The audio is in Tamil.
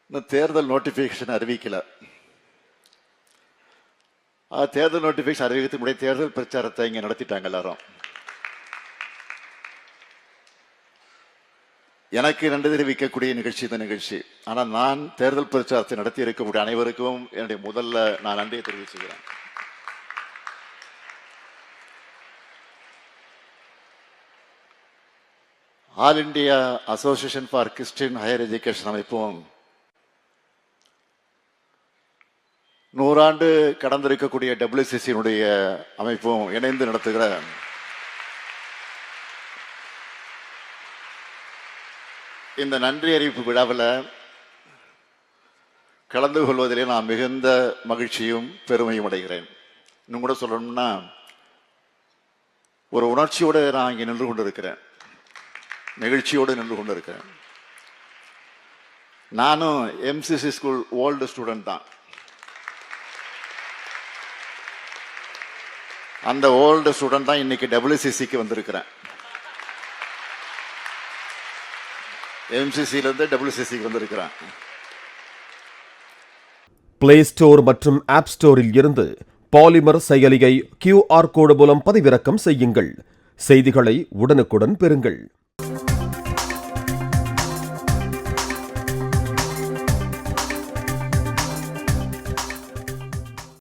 இன்னும் தேர்தல் நோட்டிஃபிகேஷன் அறிவிக்கல. தேர்தல் நோட்டிஃபிகேஷன் அறிவிக்கிறதுக்கு முன்னாடி தேர்தல் பிரச்சாரத்தை இங்கே நடத்திட்டாங்க எல்லாரும். எனக்கு நன்றி தெரிவிக்கக்கூடிய நிகழ்ச்சி இந்த நிகழ்ச்சி. ஆனால் நான் தேர்தல் பிரச்சாரத்தை நடத்தி இருக்கக்கூடிய அனைவருக்கும் என்னுடைய முதல்ல நான் நன்றியை தெரிவிச்சுக்கிறேன். All India association for Christian higher education அமைப்பும் 100 ஆண்டு கடந்திருக்கக்கூடிய WCCயினுடைய அமைப்பும் இணைந்து நடத்துகிற இந்த நன்றி அறிவிப்பு விழாவில் கலந்து கொள்வதிலே நான் மிகுந்த மகிழ்ச்சியும் பெருமையும் அடைகிறேன். இன்னும் கூட சொல்லணும்னா ஒரு உணர்ச்சியோடு நான் இங்கே நின்று கொண்டிருக்கிறேன், நெகிழ்ச்சியோடு நின்று கொண்டிருக்கிறேன். நானும் MCC ஸ்கூல் ஓல்டு ஸ்டூடெண்ட் தான். அந்த ஓல்டு ஸ்டூடெண்ட் தான் இன்னைக்கு WCCக்கு வந்திருக்கிறேன். MCCயிலிருந்து WCCக்கு வந்திருக்கிறேன். பிளே ஸ்டோர் மற்றும் ஆப் ஸ்டோரில் இருந்து பாலிமர் செயலியை QR கோடு மூலம் பதிவிறக்கம் செய்யுங்கள். செய்திகளை உடனுக்குடன் பெறுங்கள்.